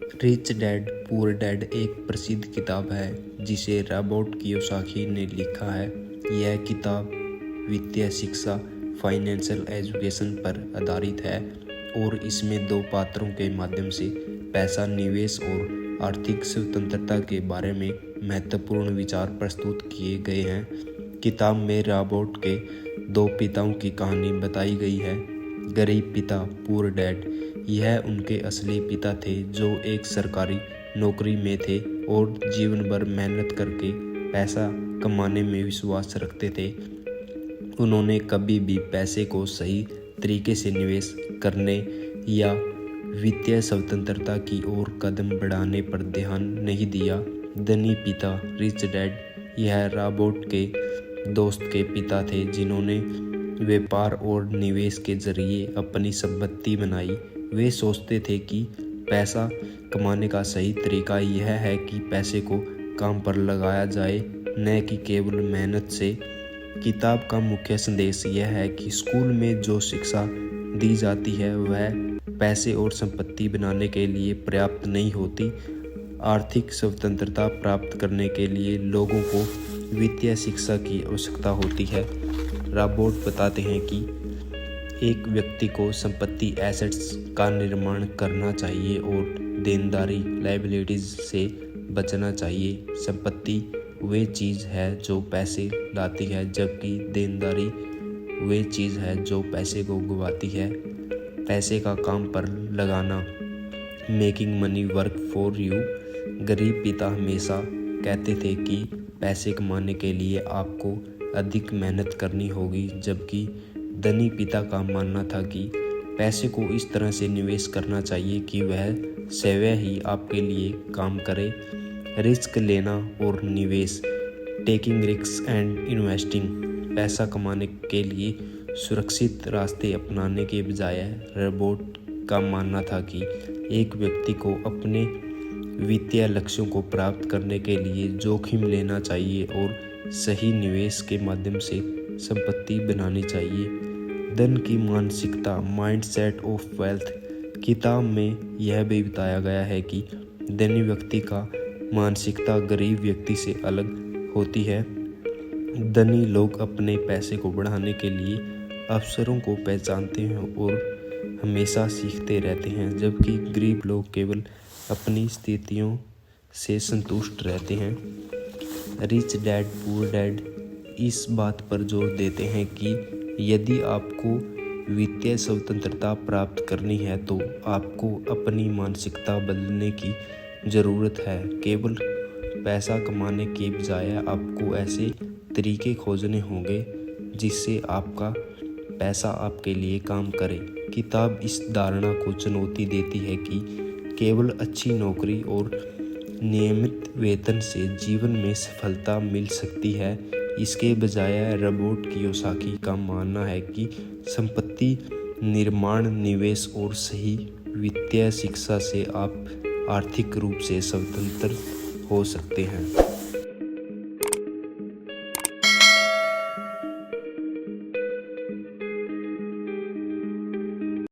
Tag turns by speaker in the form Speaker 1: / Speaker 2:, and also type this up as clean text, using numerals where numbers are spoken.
Speaker 1: Rich dad poor dad एक प्रसिद्ध किताब है जिसे रॉबर्ट कियोसाकी ने लिखा है। यह किताब वित्तीय शिक्षा फाइनेंशियल एजुकेशन पर आधारित है और इसमें दो पात्रों के माध्यम से पैसा, निवेश और आर्थिक स्वतंत्रता के बारे में महत्वपूर्ण विचार प्रस्तुत किए गए हैं। किताब में रॉबर्ट के दो पिताओं की कहानी बताई गई है। गरीब पिता पुअर डैड, यह उनके असली पिता थे जो एक सरकारी नौकरी में थे और जीवन भर मेहनत करके पैसा कमाने में विश्वास रखते थे। उन्होंने कभी भी पैसे को सही तरीके से निवेश करने या वित्तीय स्वतंत्रता की ओर कदम बढ़ाने पर ध्यान नहीं दिया। धनी पिता रिच डैड, यह रॉबर्ट के दोस्त के पिता थे जिन्होंने व्यापार और निवेश के जरिए अपनी संपत्ति बनाई। वे सोचते थे कि पैसा कमाने का सही तरीका यह है कि पैसे को काम पर लगाया जाए, न कि केवल मेहनत से। किताब का मुख्य संदेश यह है कि स्कूल में जो शिक्षा दी जाती है वह पैसे और संपत्ति बनाने के लिए पर्याप्त नहीं होती। आर्थिक स्वतंत्रता प्राप्त करने के लिए लोगों को वित्तीय शिक्षा की आवश्यकता होती है। रॉबर्ट बताते हैं कि एक व्यक्ति को संपत्ति एसेट्स का निर्माण करना चाहिए और देनदारी लायबिलिटीज से बचना चाहिए। संपत्ति वे चीज़ है जो पैसे लाती है, जबकि देनदारी वे चीज़ है जो पैसे को गंवाती है। पैसे का काम पर लगाना, making money work for you. गरीब पिता हमेशा कहते थे कि पैसे कमाने के लिए आपको अधिक मेहनत करनी होगी, जबकि धनी पिता का मानना था कि पैसे को इस तरह से निवेश करना चाहिए कि वह स्वयं ही आपके लिए काम करे। रिस्क लेना और निवेश, टेकिंग रिस्क एंड इन्वेस्टिंग। पैसा कमाने के लिए सुरक्षित रास्ते अपनाने के बजाय रॉबर्ट का मानना था कि एक व्यक्ति को अपने वित्तीय लक्ष्यों को प्राप्त करने के लिए जोखिम लेना चाहिए और सही निवेश के माध्यम से संपत्ति बनानी चाहिए। धन की मानसिकता, माइंडसेट ऑफ वेल्थ। किताब में यह भी बताया गया है कि धनी व्यक्ति का मानसिकता गरीब व्यक्ति से अलग होती है। धनी लोग अपने पैसे को बढ़ाने के लिए अवसरों को पहचानते हैं और हमेशा सीखते रहते हैं, जबकि गरीब लोग केवल अपनी स्थितियों से संतुष्ट रहते हैं। रिच डैड पुअर डैड इस बात पर जोर देते हैं कि यदि आपको वित्तीय स्वतंत्रता प्राप्त करनी है तो आपको अपनी मानसिकता बदलने की ज़रूरत है। केवल पैसा कमाने के बजाय आपको ऐसे तरीके खोजने होंगे जिससे आपका पैसा आपके लिए काम करे। किताब इस धारणा को चुनौती देती है कि केवल अच्छी नौकरी और नियमित वेतन से जीवन में सफलता मिल सकती है। इसके बजाय रॉबर्ट कियोसाकी का मानना है कि संपत्ति निर्माण, निवेश और सही वित्तीय शिक्षा से आप आर्थिक रूप से स्वतंत्र हो सकते हैं।